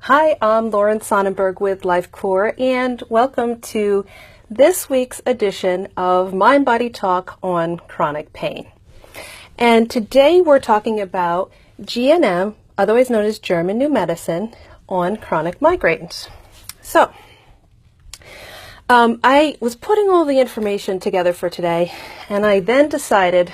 Hi, I'm Lauren Sonnenberg with LifeCore, and welcome to this week's edition of Mind Body Talk on chronic pain. And today we're talking about GNM, otherwise known as German New Medicine, on chronic migraines. So, I was putting all the information together for today, and I then decided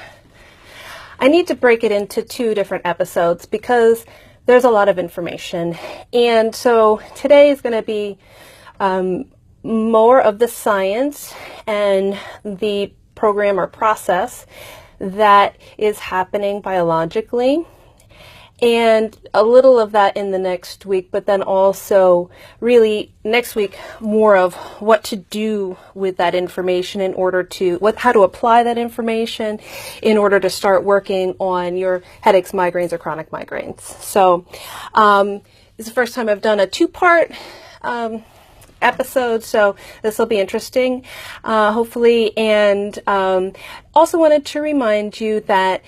I need to break it into two different episodes because there's a lot of information. And so today is going to be more of the science and the program or process that is happening biologically, and a little of that in the next week, but then also really next week more of what to do with that information in order to, how to apply that information in order to start working on your headaches, migraines, or chronic migraines. So it's the first time I've done a two-part episode, so this will be interesting, hopefully. And also wanted to remind you that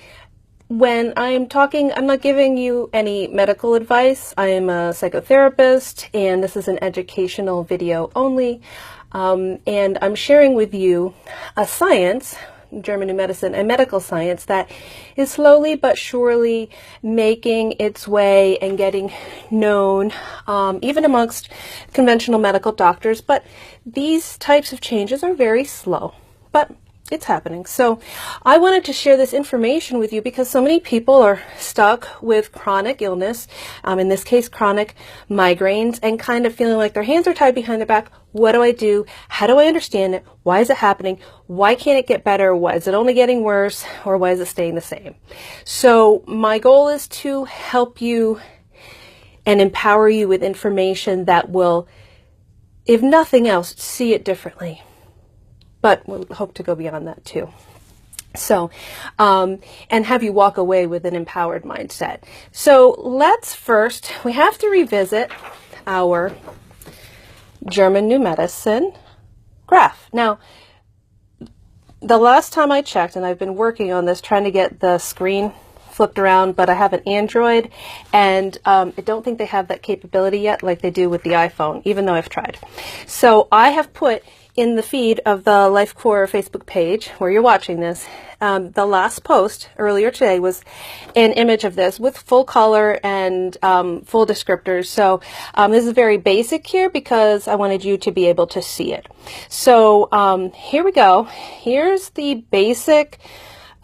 when I'm talking, I'm not giving you any medical advice. I am a psychotherapist, and this is an educational video only. And I'm sharing with you a science, German New Medicine, and medical science that is slowly but surely making its way and getting known, even amongst conventional medical doctors. But these types of changes are very slow, but it's happening. So I wanted to share this information with you because so many people are stuck with chronic illness, in this case chronic migraines, and kind of feeling like their hands are tied behind their back. What do I do? How do I understand it? Why is it happening? Why can't it get better? Why is it only getting worse? Or why is it staying the same? So my goal is to help you and empower you with information that will, if nothing else, see it differently. But we'll hope to go beyond that too. So, and have you walk away with an empowered mindset. So let's first, we have to revisit our German New Medicine graph. Now, the last time I checked, and I've been working on this, trying to get the screen flipped around, but I have an Android, and I don't think they have that capability yet like they do with the iPhone, even though I've tried. So I have put in the feed of the LifeCore Facebook page where you're watching this, the last post earlier today was an image of this with full color and full descriptors. So this is very basic here because I wanted you to be able to see it. So here we go. Here's the basic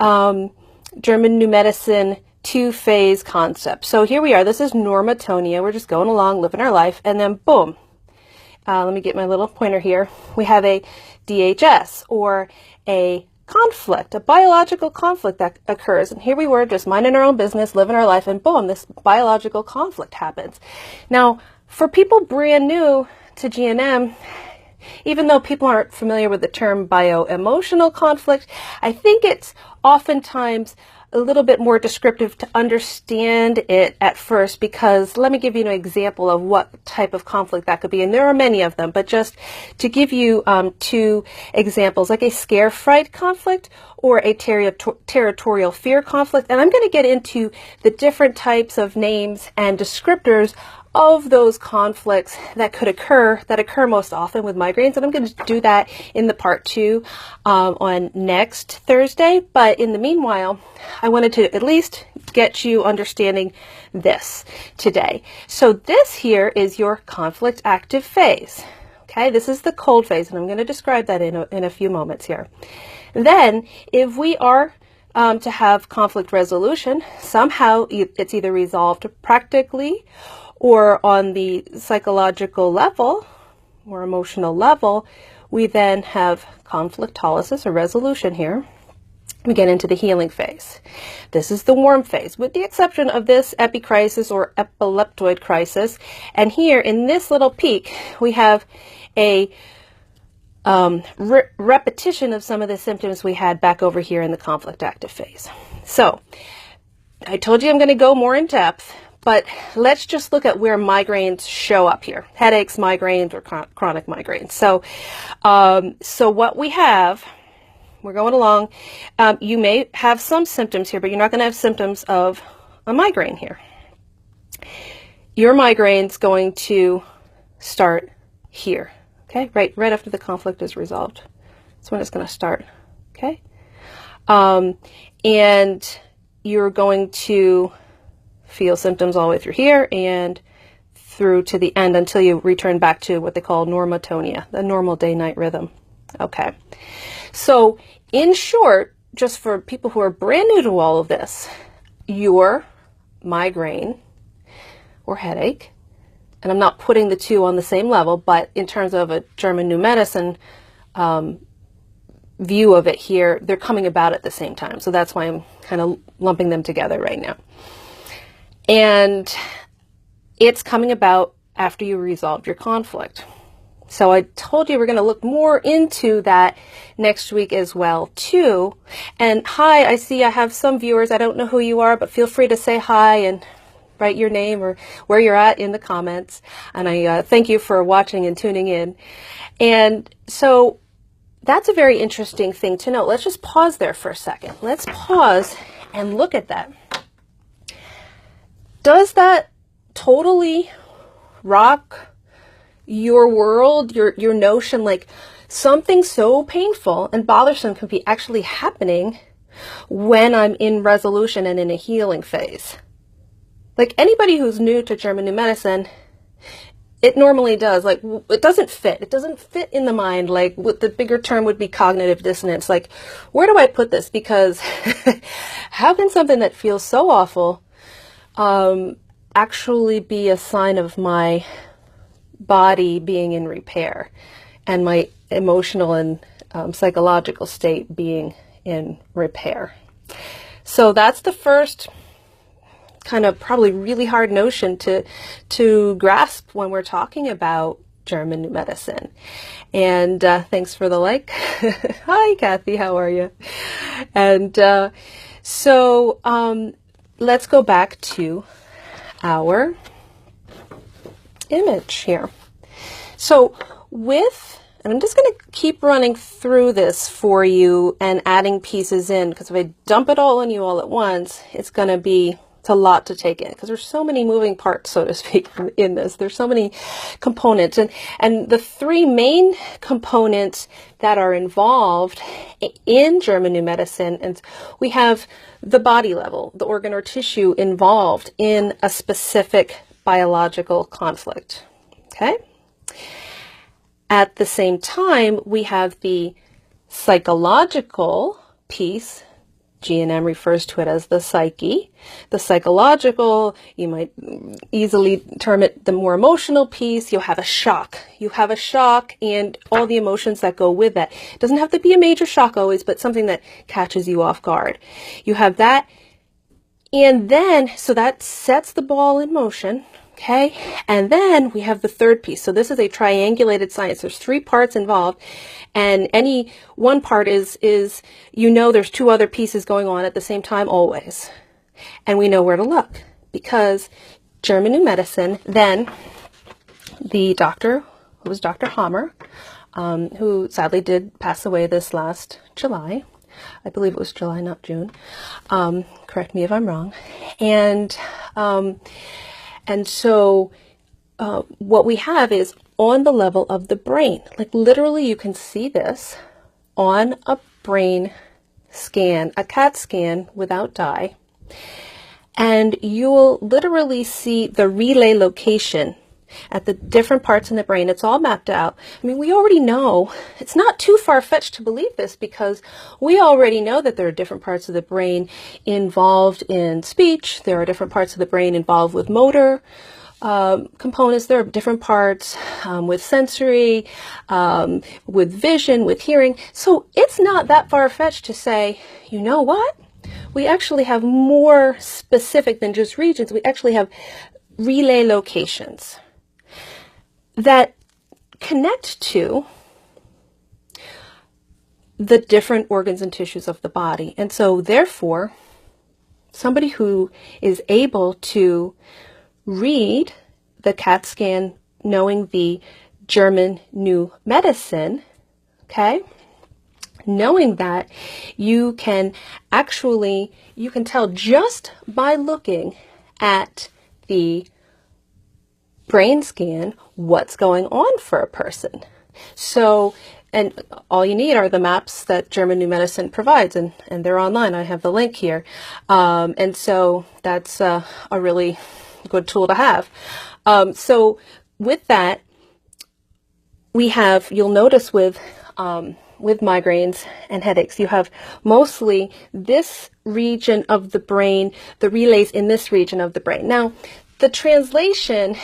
German New Medicine two-phase concept. So here we are. This is normatonia. We're just going along, living our life, and then boom. Let me get my little pointer here. We have a DHS, or a conflict, a biological conflict that occurs. And here we were just minding our own business, living our life, and boom, this biological conflict happens. Now, for people brand new to GNM, even though people aren't familiar with the term bio-emotional conflict, I think it's oftentimes a little bit more descriptive to understand it at first, because let me give you an example of what type of conflict that could be. And there are many of them, but just to give you two examples, like a scare-fright conflict or a territorial fear conflict. And I'm going to get into the different types of names and descriptors of those conflicts that could occur, that occur most often with migraines. And I'm going to do that in the part 2 on next Thursday. But in the meanwhile, I wanted to at least get you understanding this today. So this here is your conflict active phase. Okay, this is the cold phase, and I'm going to describe that in a few moments here. Then, if we are to have conflict resolution, somehow it's either resolved practically or on the psychological level or emotional level, we then have conflictolysis or resolution here. We get into the healing phase. This is the warm phase, with the exception of this epicrisis or epileptoid crisis. And here in this little peak, we have a repetition of some of the symptoms we had back over here in the conflict active phase. So I told you I'm going to go more in depth, but let's just look at where migraines show up here. Headaches, migraines, or chronic migraines. So what we have, we're going along. You may have some symptoms here, but you're not going to have symptoms of a migraine here. your migraine's going to start here, okay? Right after the conflict is resolved. That's when it's going to start, okay? And you're going to feel symptoms all the way through here and through to the end until you return back to what they call normatonia, the normal day-night rhythm. Okay. So in short, just for people who are brand new to all of this, your migraine or headache, and I'm not putting the two on the same level, but in terms of a German new medicine view of it here, they're coming about at the same time. So that's why I'm kind of lumping them together right now. And it's coming about after you resolved your conflict. So I told you we're going to look more into that next week as well, too. And hi, I see I have some viewers. I don't know who you are, but feel free to say hi and write your name or where you're at in the comments. And I thank you for watching and tuning in. And so that's a very interesting thing to know. Let's just pause there for a second. Let's pause and look at that. Does that totally rock your world, your notion, like something so painful and bothersome can be actually happening when I'm in resolution and in a healing phase? Like anybody who's new to German new medicine, it normally does. Like it doesn't fit. It doesn't fit in the mind. Like what the bigger term would be cognitive dissonance. Like where do I put this? Because how can something that feels so awful actually be a sign of my body being in repair and my emotional and psychological state being in repair? So that's the first kind of probably really hard notion to grasp when we're talking about German new medicine. And thanks for the like. Hi, Kathy, how are you? And so let's go back to our image here. So and I'm just going to keep running through this for you and adding pieces in, because if I dump it all on you all at once, it's a lot to take in, because there's so many moving parts, so to speak, in this. There's so many components, and the three main components that are involved in German new medicine, and we have the body level, the organ or tissue involved in a specific biological conflict. Okay? At the same time, we have the psychological piece. GNM refers to it as the psyche. The psychological, you might easily term it the more emotional piece. You'll have a shock. You have a shock and all the emotions that go with that. It doesn't have to be a major shock always, but something that catches you off guard. You have that. And then, so that sets the ball in motion. Okay, and then we have the third piece. So this is a triangulated science. There's three parts involved, and any one part is there's two other pieces going on at the same time always. And we know where to look, because German new medicine, then the doctor, who was Dr. Hammer, who sadly did pass away this last July. I believe it was July, not June. Correct me if I'm wrong. And so what we have is on the level of the brain. Like literally you can see this on a brain scan, a CAT scan without dye. And you'll literally see the relay location at the different parts in the brain. It's all mapped out. I mean, we already know, it's not too far-fetched to believe this, because we already know that there are different parts of the brain involved in speech. There are different parts of the brain involved with motor components. There are different parts with sensory, with vision, with hearing. So it's not that far-fetched to say, you know what? We actually have more specific than just regions. We actually have relay locations that connect to the different organs and tissues of the body. And so therefore, somebody who is able to read the CAT scan knowing the German new medicine, okay, knowing that you can tell just by looking at the brain scan what's going on for a person. So, and all you need are the maps that German New Medicine provides, and they're online. I have the link here. And so that's a really good tool to have. So with that, we have, you'll notice with migraines and headaches, you have mostly this region of the brain, the relays in this region of the brain. Now, the translation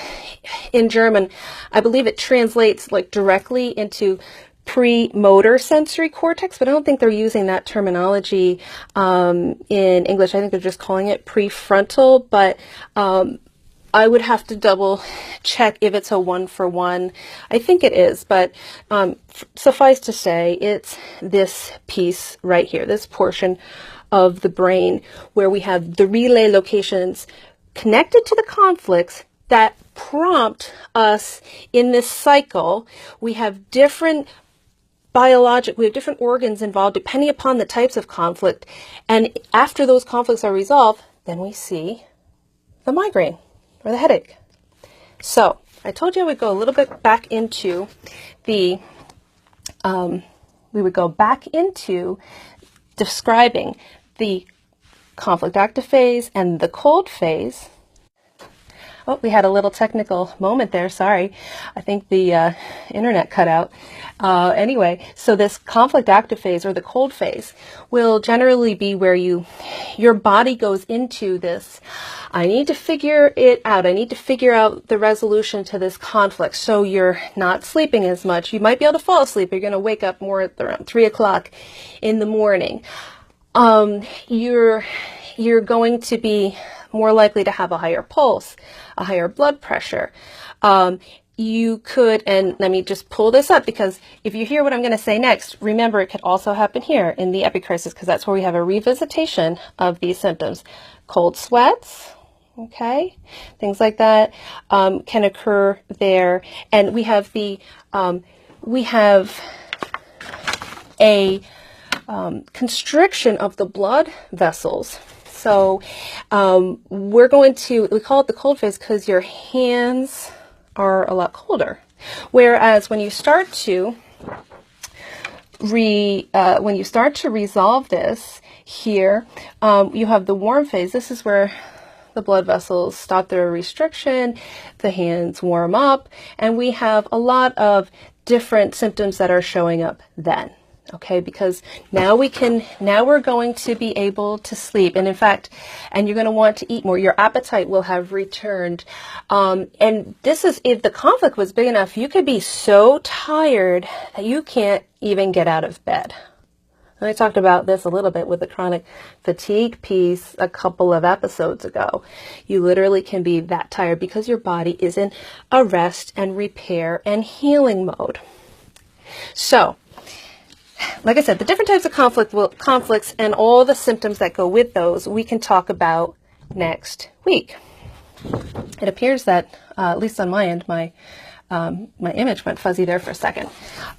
in German, I believe it translates like directly into premotor sensory cortex, but I don't think they're using that terminology in English. I think they're just calling it prefrontal, but I would have to double check if it's a one-for-one. I think it is, but suffice to say, it's this piece right here, this portion of the brain where we have the relay locations connected to the conflicts that prompt us in this cycle. We have different we have different organs involved depending upon the types of conflict. And after those conflicts are resolved, then we see the migraine or the headache. So I told you I would go a little bit back into we would go back into describing the conflict active phase and the cold phase. Oh, we had a little technical moment there. Sorry. I think the internet cut out. Anyway, so this conflict active phase or the cold phase will generally be where your body goes into this. I need to figure it out. I need to figure out the resolution to this conflict. So you're not sleeping as much. You might be able to fall asleep. You're going to wake up more at around 3 o'clock in the morning. You're going to be more likely to have a higher pulse, a higher blood pressure. You could, and let me just pull this up because if you hear what I'm going to say next, remember it could also happen here in the Epicrisis because that's where we have a revisitation of these symptoms. Cold sweats, okay, things like that can occur there. And we have a constriction of the blood vessels. So we call it the cold phase because your hands are a lot colder. Whereas when you start to resolve this here, you have the warm phase. This is where the blood vessels stop their restriction, the hands warm up, and we have a lot of different symptoms that are showing up then. Okay, because now we're going to be able to sleep. And in fact, and you're going to want to eat more. Your appetite will have returned. And this is, if the conflict was big enough, you could be so tired that you can't even get out of bed. And I talked about this a little bit with the chronic fatigue piece a couple of episodes ago. You literally can be that tired because your body is in a rest and repair and healing mode. So, like I said, the different types of conflicts and all the symptoms that go with those we can talk about next week. It appears that, at least on my end, my image went fuzzy there for a second.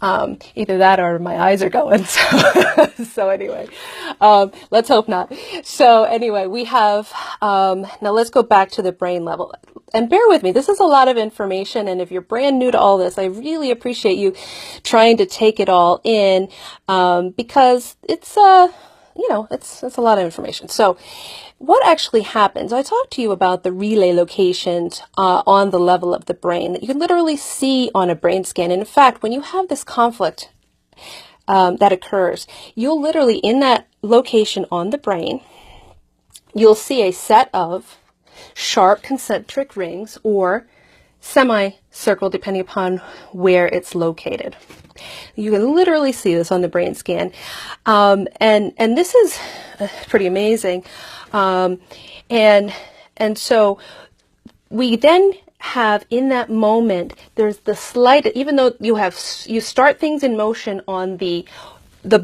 Either that or my eyes are going. So anyway, let's hope not. So anyway, we have, now let's go back to the brain level. And bear with me, this is a lot of information, and if you're brand new to all this, I really appreciate you trying to take it all in, because it's a lot of information. So what actually happens? I talked to you about the relay locations on the level of the brain that you can literally see on a brain scan. And in fact, when you have this conflict that occurs, you'll literally, in that location on the brain, you'll see a set of sharp concentric rings or semicircle, depending upon where it's located. You can literally see this on the brain scan. And this is pretty amazing. And so we then have, in that moment, there's the slight, even though you start things in motion on the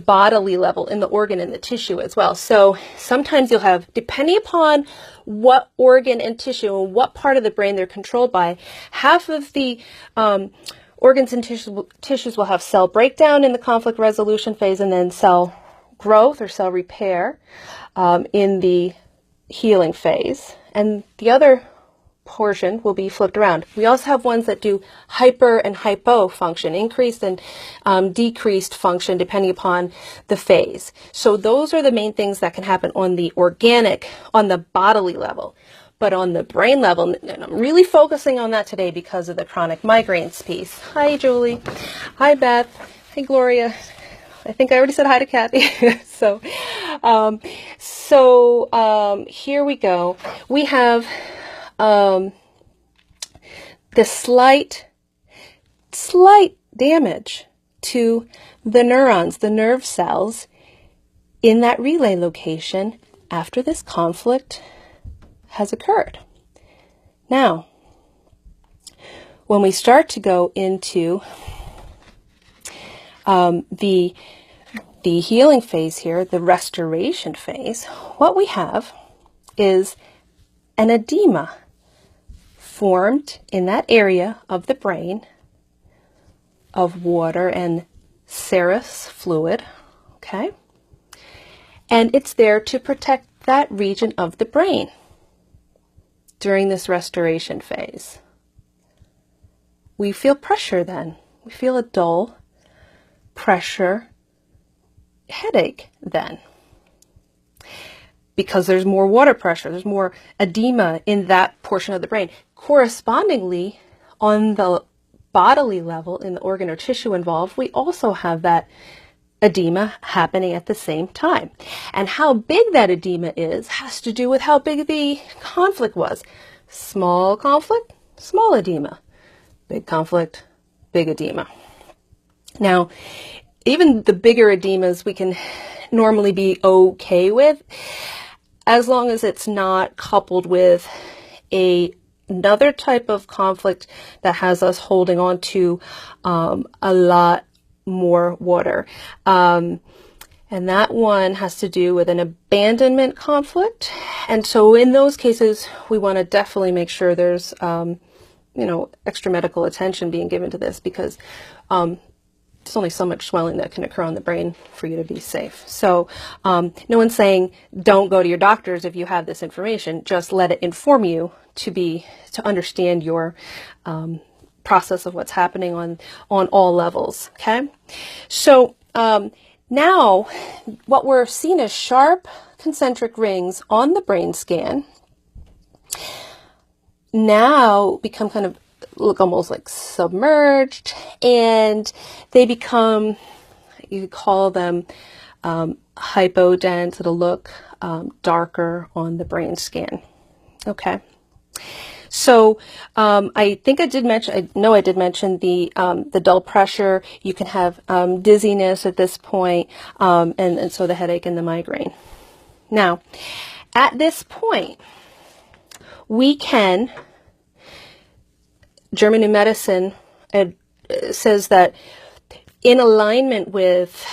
bodily level, in the organ and the tissue as well. So sometimes you'll have, depending upon what organ and tissue and what part of the brain they're controlled by, half of the organs and tissues will have cell breakdown in the conflict resolution phase and then cell growth or cell repair in the healing phase. And the other portion will be flipped around. We also have ones that do hyper and hypo function, increased and decreased function depending upon the phase. So those are the main things that can happen on the organic, on the bodily level. But on the brain level, and I'm really focusing on that today because of the chronic migraines piece. Hi, Julie. Hi, Beth. Hi, Gloria. I think I already said hi to Kathy. Here we go. We have the slight damage to the neurons, the nerve cells in that relay location after this conflict has occurred. Now, when we start to go into the healing phase here, the restoration phase, what we have is an edema formed in that area of the brain of water and serous fluid, okay? And it's there to protect that region of the brain during this restoration phase. We feel pressure then. We feel a dull pressure headache then, because there's more water pressure, there's more edema in that portion of the brain. Correspondingly, on the bodily level, in the organ or tissue involved, we also have that edema happening at the same time. And how big that edema is has to do with how big the conflict was. Small conflict, small edema. Big conflict, big edema. Now, even the bigger edemas we can normally be okay with, as long as it's not coupled with another type of conflict that has us holding on to a lot more water. And that one has to do with an abandonment conflict. And so in those cases, we want to definitely make sure there's, extra medical attention being given to this, because there's only so much swelling that can occur on the brain for you to be safe. So no one's saying don't go to your doctors if you have this information. Just let it inform you to understand your process of what's happening on all levels. Okay, so now what we're seeing is sharp concentric rings on the brain scan now become kind of look almost like submerged, and they become, you could call them hypodense. It'll look darker on the brain scan. Okay. So I think I did mention, I did mention the dull pressure. You can have dizziness at this point, and so the headache and the migraine. Now, at this point, we can, German New Medicine says that in alignment with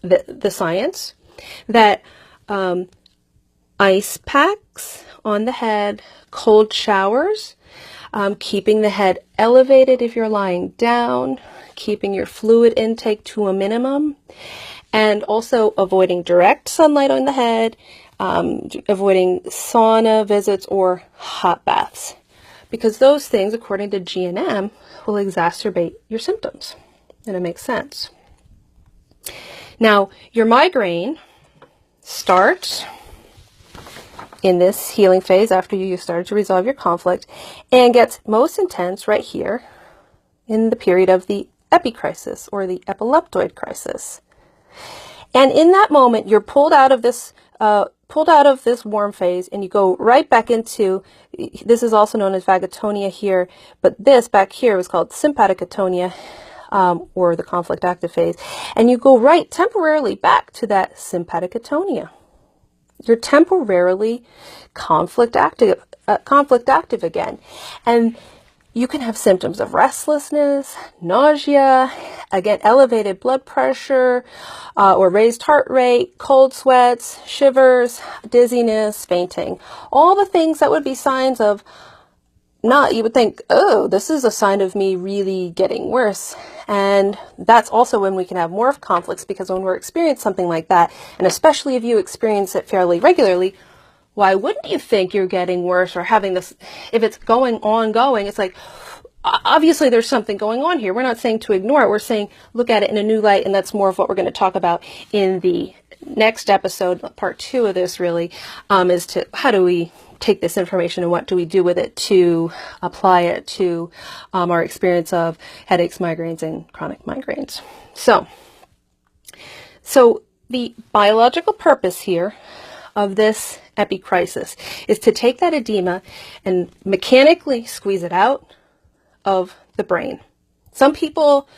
the science, that ice packs on the head, cold showers, keeping the head elevated if you're lying down, keeping your fluid intake to a minimum, and also avoiding direct sunlight on the head, avoiding sauna visits or hot baths, because those things, according to GNM, will exacerbate your symptoms, and it makes sense. Now, your migraine starts in this healing phase after you started to resolve your conflict, and gets most intense right here in the period of the epicrisis or the epileptoid crisis. And in that moment, you're pulled out of this warm phase, and you go right back into, this is also known as vagatonia here, but this back here was called sympaticatonia, or the conflict active phase, and you go right temporarily back to that sympaticatonia. You're temporarily conflict active again, and you can have symptoms of restlessness, nausea, again, elevated blood pressure, or raised heart rate, cold sweats, shivers, dizziness, fainting. All the things that would be signs of you would think, oh, this is a sign of me really getting worse. And that's also when we can have more of conflicts, because when we're experiencing something like that, and especially if you experience it fairly regularly, why wouldn't you think you're getting worse or having this, if it's going, it's like, obviously there's something going on here. We're not saying to ignore it. We're saying look at it in a new light, and that's more of what we're going to talk about in the next episode. Part 2 of this really is to how do we take this information and what do we do with it to apply it to our experience of headaches, migraines, and chronic migraines. So the biological purpose here of this epicrisis is to take that edema and mechanically squeeze it out of the brain. Some people,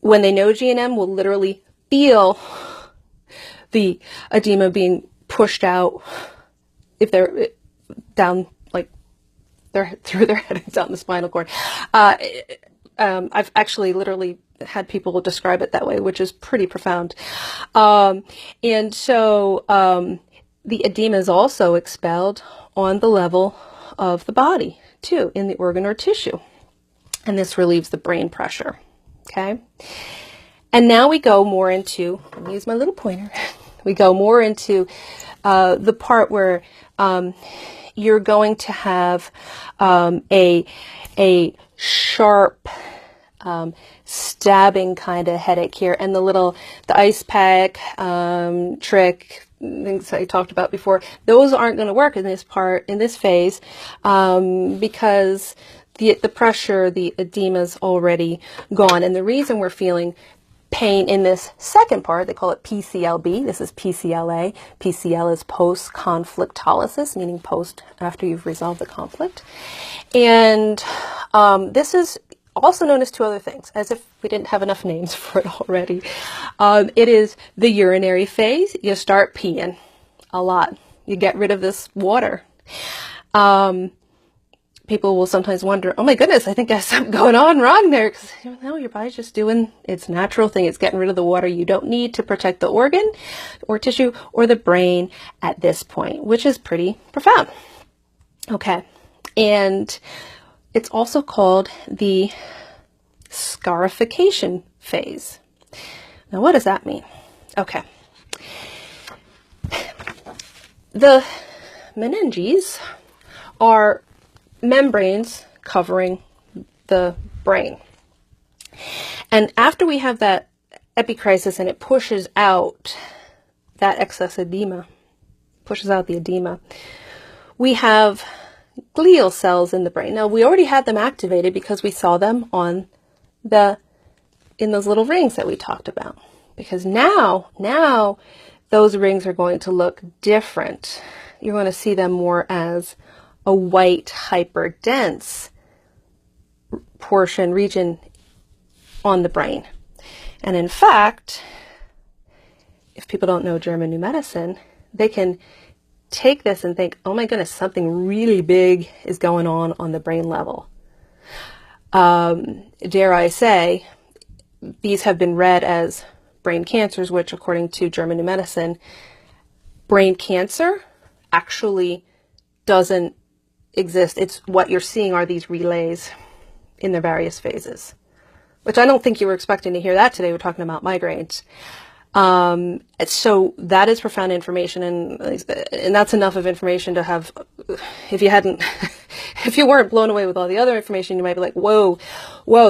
when they know GNM, will literally feel the edema being pushed out if they're down, like they're through their head and down the spinal cord. I've actually literally had people describe it that way, which is pretty profound. And so the edema is also expelled on the level of the body, too, in the organ or tissue. And this relieves the brain pressure, okay? And now we go more into, let me use my little pointer, we go more into the part where you're going to have a sharp, stabbing kind of headache here, and the ice pack trick, things I talked about before, those aren't going to work in this phase, because the pressure, the edema's already gone. And the reason we're feeling pain in this second part, they call it PCLB. This is PCLA. PCL is post-conflictolysis, meaning post after you've resolved the conflict. And this is also known as 2 other things, as if we didn't have enough names for it already. It is the urinary phase. You start peeing a lot. You get rid of this water. People will sometimes wonder, oh my goodness, I think there's something going on wrong there. Because no, your body's just doing its natural thing. It's getting rid of the water you don't need to protect the organ or tissue or the brain at this point, which is pretty profound. Okay. And it's also called the scarification phase. Now, what does that mean? Okay. The meninges are membranes covering the brain. And after we have that epicrisis and it pushes out that excess edema, pushes out the edema, we have glial cells in the brain. Now, we already had them activated because we saw them in those little rings that we talked about. Because now those rings are going to look different. You're going to see them more as a white, hyperdense region on the brain. And in fact, if people don't know German New Medicine, they can take this and think, oh my goodness, something really big is going on the brain level. Dare I say, these have been read as brain cancers, which according to German New Medicine, brain cancer actually doesn't exist. It's what you're seeing are these relays in their various phases, which I don't think you were expecting to hear that today. We're talking about migraines. So that is profound information, and that's enough of information to have, if you weren't blown away with all the other information, you might be like, whoa,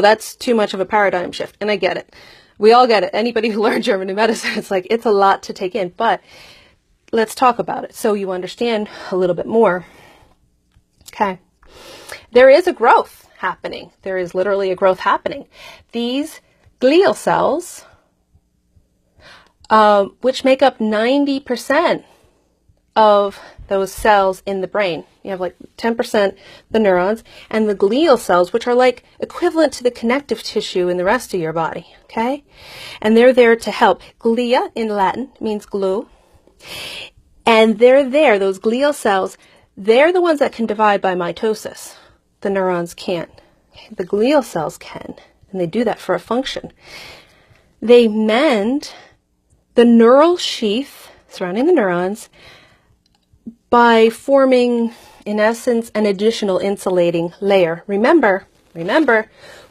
that's too much of a paradigm shift. And I get it. We all get it. Anybody who learned German New Medicine, it's like, it's a lot to take in, but let's talk about it so you understand a little bit more. Okay. There is a growth happening. There is literally a growth happening. These glial cells, which make up 90% of those cells in the brain. You have like 10% the neurons, and the glial cells, which are like equivalent to the connective tissue in the rest of your body, okay? And they're there to help. Glia in Latin means glue. And they're there, those glial cells, they're the ones that can divide by mitosis. The neurons can't. The glial cells can, and they do that for a function. They mend the neural sheath surrounding the neurons by forming, in essence, an additional insulating layer. Remember,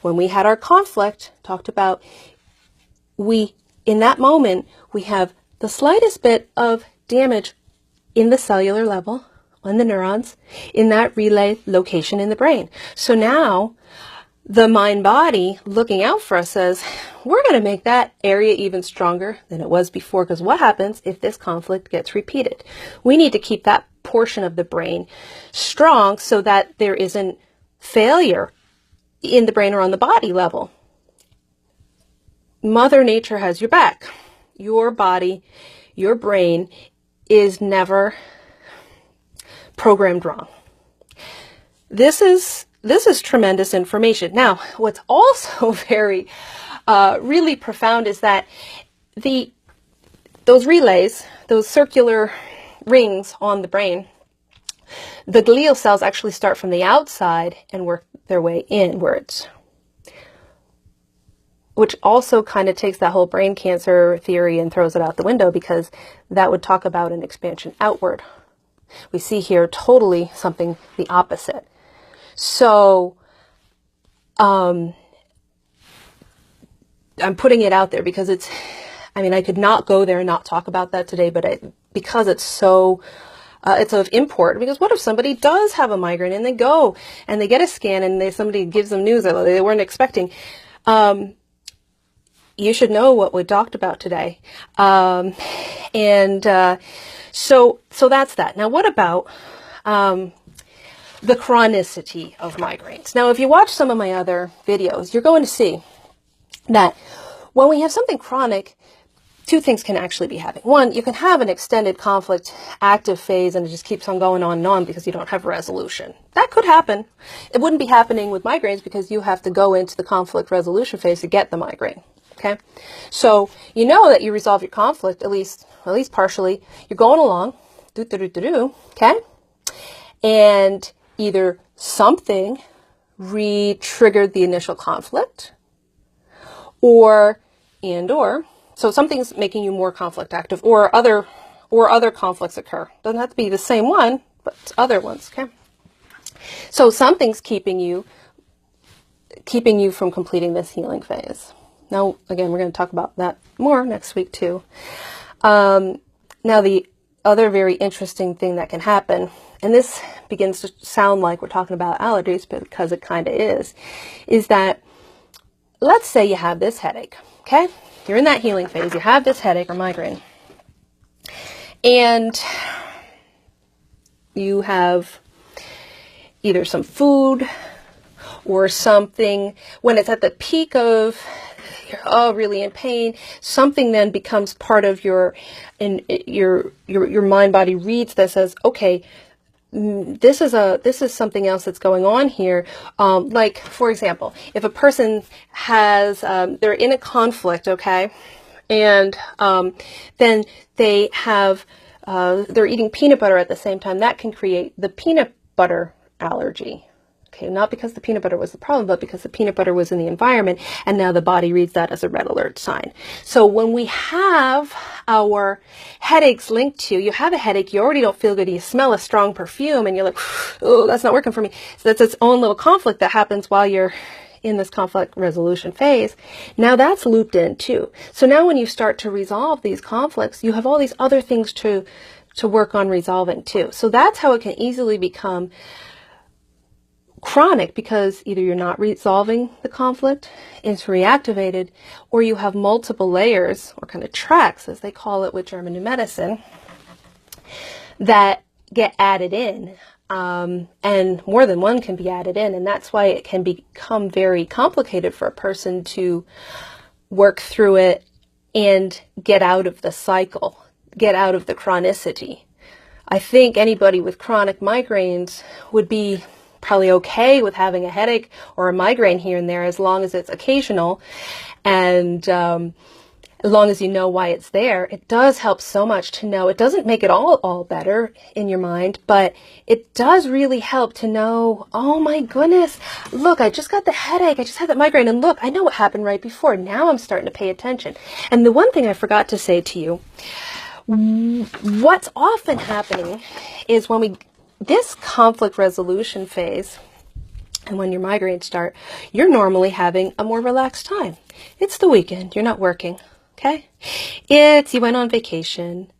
when we had our conflict, talked about, in that moment, we have the slightest bit of damage in the cellular level, on the neurons, in that relay location in the brain. So now the mind-body looking out for us says, we're going to make that area even stronger than it was before, because what happens if this conflict gets repeated? We need to keep that portion of the brain strong so that there isn't failure in the brain or on the body level. Mother Nature has your back. Your body, your brain is never programmed wrong. This is tremendous information. Now, what's also very, really profound is that those relays, those circular rings on the brain, the glial cells actually start from the outside and work their way inwards, which also kind of takes that whole brain cancer theory and throws it out the window, because that would talk about an expansion outward. We see here totally something the opposite. So, I'm putting it out there because I could not go there and not talk about that today, but because it's so, it's of import, because what if somebody does have a migraine and they go and they get a scan and somebody gives them news that they weren't expecting? You should know what we talked about today. So that's that. Now, what about, the chronicity of migraines? Now, if you watch some of my other videos, you're going to see that when we have something chronic, two things can actually be happening. One, you can have an extended conflict active phase and it just keeps on going on and on because you don't have resolution. That could happen. It wouldn't be happening with migraines because you have to go into the conflict resolution phase to get the migraine. Okay? So you know that you resolve your conflict, at least partially. You're going along, okay? And either something re-triggered the initial conflict, or so something's making you more conflict active, or other conflicts occur. Doesn't have to be the same one, but other ones, okay? So something's keeping you from completing this healing phase. Now, again, we're going to talk about that more next week too. Now, the other very interesting thing that can happen, and this begins to sound like we're talking about allergies, but because it kind of is that, let's say you have this headache, okay? You're in that healing phase, you have this headache or migraine, and you have either some food or something, when it's at the peak of, you're really in pain, something then becomes part of your mind body reads this as, okay, this is something else that's going on here. Like, for example, if a person has, they're in a conflict, okay, and then they have, they're eating peanut butter at the same time, that can create the peanut butter allergy. Okay, not because the peanut butter was the problem, but because the peanut butter was in the environment, and now the body reads that as a red alert sign. So when we have our headaches linked to, you have a headache, you already don't feel good, you smell a strong perfume, and you're like, oh, that's not working for me. So that's its own little conflict that happens while you're in this conflict resolution phase. Now that's looped in too. So now when you start to resolve these conflicts, you have all these other things to work on resolving too. So that's how it can easily become chronic, because either you're not resolving the conflict, it's reactivated, or you have multiple layers, or kind of tracks, as they call it with German New Medicine, that get added in, and more than one can be added in, and that's why it can become very complicated for a person to work through it and get out of the cycle, get out of the chronicity. I think anybody with chronic migraines would be probably okay with having a headache or a migraine here and there, as long as it's occasional, and as long as you know why it's there. It does help so much to know. It doesn't make it all better in your mind, but it does really help to know, oh my goodness, look, I just got the headache, I just had that migraine, and look, I know what happened right before. Now I'm starting to pay attention. And the one thing I forgot to say to you, what's often happening is when this conflict resolution phase, and when your migraines start, you're normally having a more relaxed time. It's the weekend, you're not working, okay? You went on vacation,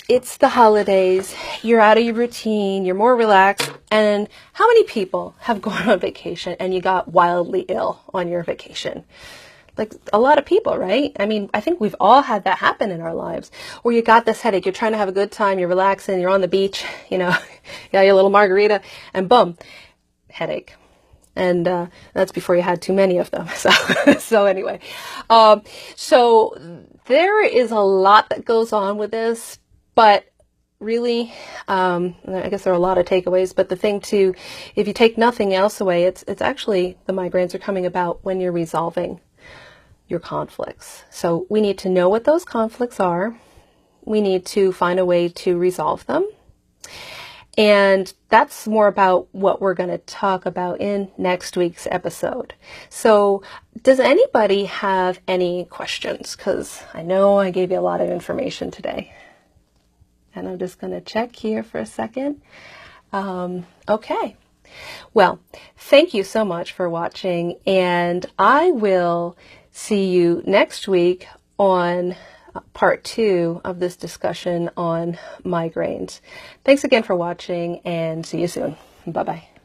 it's the holidays, you're out of your routine, you're more relaxed, and how many people have gone on vacation and you got wildly ill on your vacation? Like a lot of people, right? I mean, I think we've all had that happen in our lives, where you got this headache, you're trying to have a good time, you're relaxing, you're on the beach, you know, you got your little margarita, and boom, headache. And that's before you had too many of them. So anyway, so there is a lot that goes on with this, but really, I guess there are a lot of takeaways, but the thing too, if you take nothing else away, it's actually the migraines are coming about when you're resolving your conflicts. So we need to know what those conflicts are. We need to find a way to resolve them. And that's more about what we're going to talk about in next week's episode. So does anybody have any questions? Because I know I gave you a lot of information today. And I'm just going to check here for a second. Okay. Well, thank you so much for watching. And I will see you next week on part 2 of this discussion on migraines. Thanks again for watching, and see you soon. Bye-bye.